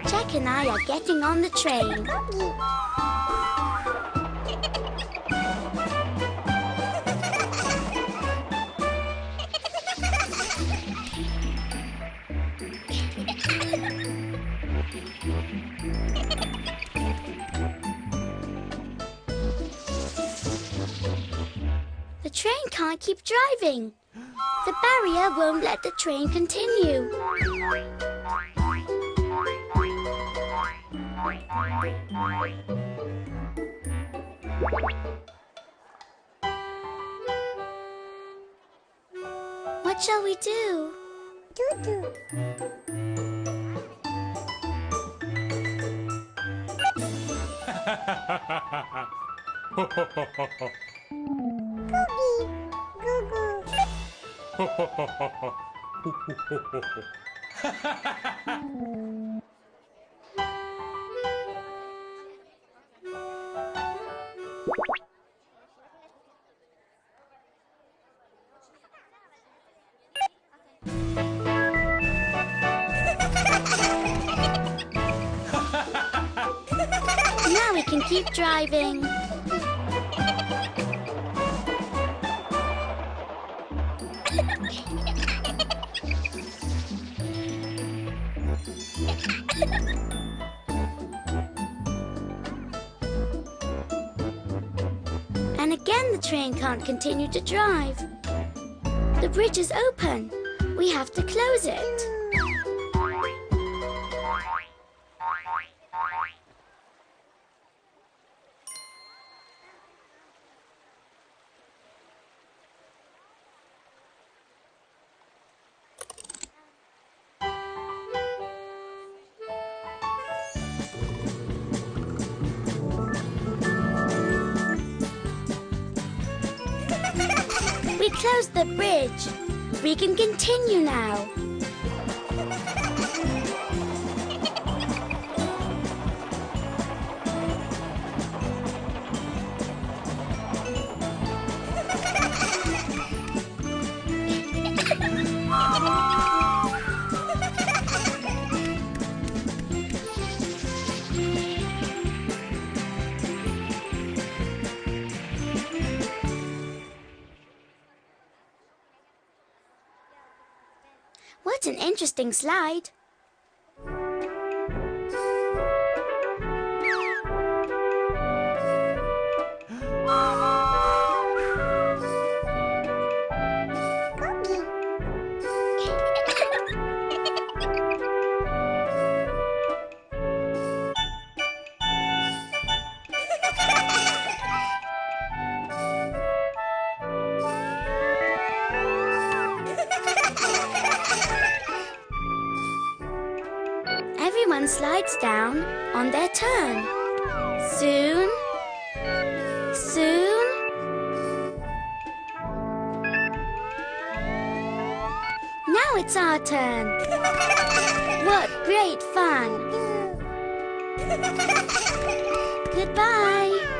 Jack and I are getting on the train. The train can't keep driving. The barrier won't let the train continue. What shall we do? Doo-doo. Now we can keep driving. And again the train can't continue to drive. The bridge is open. We have to close it. We closed the bridge. We can continue now. What an interesting slide. Everyone slides down on their turn. Soon, soon. Now it's our turn. What great fun! Goodbye.